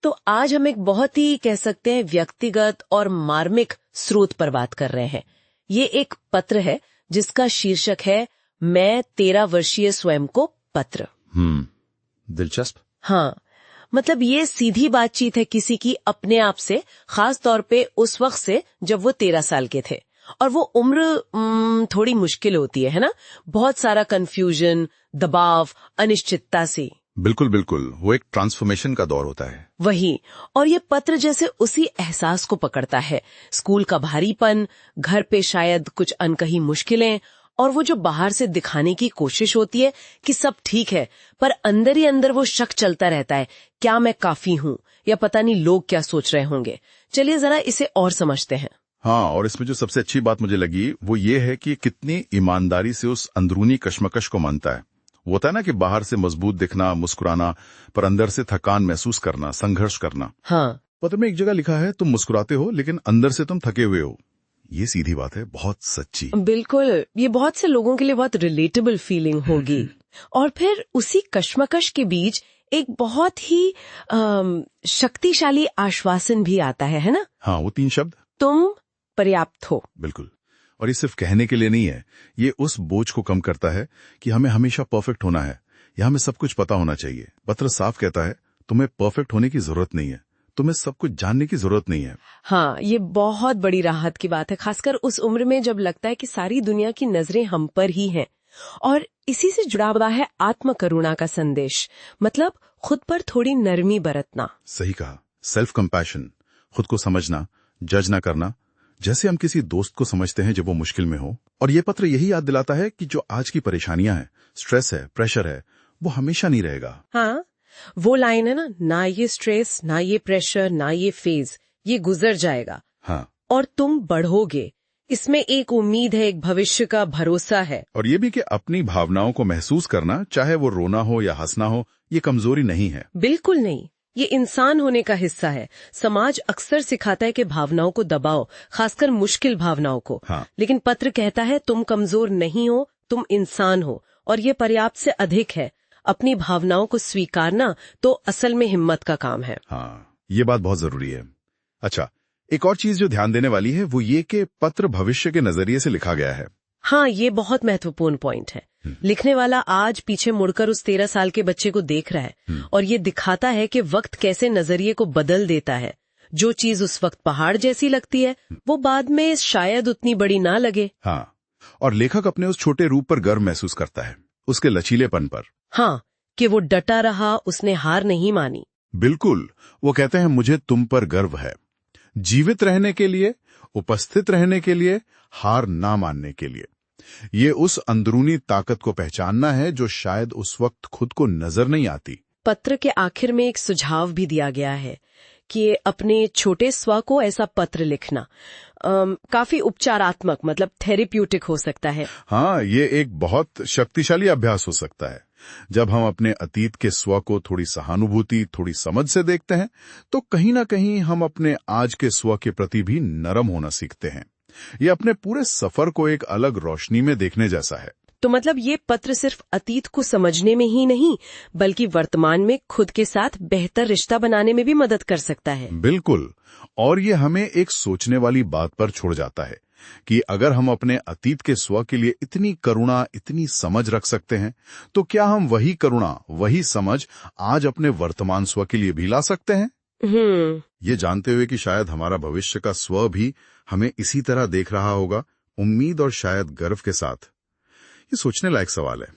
तो आज हम एक बहुत ही कह सकते हैं व्यक्तिगत और मार्मिक स्रोत पर बात कर रहे हैं। ये एक पत्र है जिसका शीर्षक है मैं 13 वर्षीय स्वयं को पत्र। दिलचस्प। हाँ, मतलब ये सीधी बातचीत है किसी की अपने आप से, खास तौर पे उस वक्त से जब वो 13 साल के थे। और वो उम्र थोड़ी मुश्किल होती है ना, बहुत सारा कंफ्यूजन, दबाव, अनिश्चितता सी। बिल्कुल बिल्कुल, वो एक ट्रांसफॉर्मेशन का दौर होता है। वही, और ये पत्र जैसे उसी एहसास को पकड़ता है। स्कूल का भारीपन, घर पे शायद कुछ अनकही मुश्किलें, और वो जो बाहर से दिखाने की कोशिश होती है कि सब ठीक है, पर अंदर ही अंदर वो शक चलता रहता है, क्या मैं काफी हूँ, या पता नहीं लोग क्या सोच रहे होंगे। चलिए जरा इसे और समझते हैं। हाँ, और इसमें जो सबसे अच्छी बात मुझे लगी वो ये है कि कितनी ईमानदारी से उस अंदरूनी कश्मकश को मानता है। वो होता है ना कि बाहर से मजबूत दिखना, मुस्कुराना, पर अंदर से थकान महसूस करना, संघर्ष करना। हाँ, पत्र में एक जगह लिखा है तुम मुस्कुराते हो लेकिन अंदर से तुम थके हुए हो। ये सीधी बात है, बहुत सच्ची। बिल्कुल, ये बहुत से लोगों के लिए बहुत रिलेटेबल फीलिंग होगी। और फिर उसी कश्मकश के बीच एक बहुत ही शक्तिशाली आश्वासन भी आता है ना? हाँ, वो 3 शब्द, तुम पर्याप्त हो। बिल्कुल। और ये सिर्फ कहने के लिए नहीं है, ये उस बोझ को कम करता है कि हमें हमेशा परफेक्ट होना है या हमें सब कुछ पता होना चाहिए। पत्र साफ कहता है तुम्हें परफेक्ट होने की जरूरत नहीं है, तुम्हें सब कुछ जानने की जरूरत नहीं है। हाँ, ये बहुत बड़ी राहत की बात है, खासकर उस उम्र में जब लगता है कि सारी दुनिया की नजरें हम पर ही हैं। और इसी से जुड़ा हुआ है आत्म करुणा का संदेश, मतलब खुद पर थोड़ी नरमी बरतना। सही कहा, सेल्फ कंपैशन, खुद को समझना, जज ना करना, जैसे हम किसी दोस्त को समझते हैं जब वो मुश्किल में हो। और ये पत्र यही याद दिलाता है कि जो आज की परेशानियां हैं, स्ट्रेस है, प्रेशर है, वो हमेशा नहीं रहेगा। हाँ, वो लाइन है ना ये स्ट्रेस, ना ये प्रेशर, ना ये फेज, ये गुजर जाएगा। हाँ, और तुम बढ़ोगे। इसमें एक उम्मीद है, एक भविष्य का भरोसा है। और ये भी कि अपनी भावनाओं को महसूस करना, चाहे वो रोना हो या हंसना हो, ये कमजोरी नहीं है। बिल्कुल नहीं, ये इंसान होने का हिस्सा है। समाज अक्सर सिखाता है कि भावनाओं को दबाओ, खासकर मुश्किल भावनाओं को। हाँ, लेकिन पत्र कहता है तुम कमजोर नहीं हो, तुम इंसान हो, और ये पर्याप्त से अधिक है। अपनी भावनाओं को स्वीकारना तो असल में हिम्मत का काम है। हाँ, ये बात बहुत जरूरी है। अच्छा, एक और चीज जो ध्यान देने वाली है वो ये कि पत्र भविष्य के नजरिए से लिखा गया है। हाँ, ये बहुत महत्वपूर्ण पॉइंट है। लिखने वाला आज पीछे मुड़कर उस 13 साल के बच्चे को देख रहा है, और ये दिखाता है कि वक्त कैसे नजरिए को बदल देता है। जो चीज उस वक्त पहाड़ जैसी लगती है, वो बाद में शायद उतनी बड़ी ना लगे। हाँ, और लेखक अपने उस छोटे रूप पर गर्व महसूस करता है, उसके लचीलेपन पर। हाँ, कि वो डटा रहा, उसने हार नहीं मानी। बिल्कुल, वो कहते हैं मुझे तुम पर गर्व है, जीवित रहने के लिए, उपस्थित रहने के लिए, हार ना मानने के लिए। ये उस अंदरूनी ताकत को पहचानना है जो शायद उस वक्त खुद को नजर नहीं आती। पत्र के आखिर में एक सुझाव भी दिया गया है कि अपने छोटे स्व को ऐसा पत्र लिखना काफी उपचारात्मक, मतलब थेरेप्यूटिक हो सकता है। हाँ, ये एक बहुत शक्तिशाली अभ्यास हो सकता है। जब हम अपने अतीत के स्व को थोड़ी सहानुभूति, थोड़ी समझ से देखते हैं, तो कहीं ना कहीं हम अपने आज के स्व के प्रति भी नरम होना सीखते हैं। ये अपने पूरे सफर को एक अलग रोशनी में देखने जैसा है। तो मतलब ये पत्र सिर्फ अतीत को समझने में ही नहीं, बल्कि वर्तमान में खुद के साथ बेहतर रिश्ता बनाने में भी मदद कर सकता है। बिल्कुल, और ये हमें एक सोचने वाली बात पर छोड़ जाता है कि अगर हम अपने अतीत के स्व के लिए इतनी करुणा, इतनी समझ रख सकते हैं, तो क्या हम वही करुणा, वही समझ आज अपने वर्तमान स्व के लिए भी ला सकते हैं? ये जानते हुए कि शायद हमारा भविष्य का स्व भी हमें इसी तरह देख रहा होगा, उम्मीद और शायद गर्व के साथ। ये सोचने लायक सवाल है।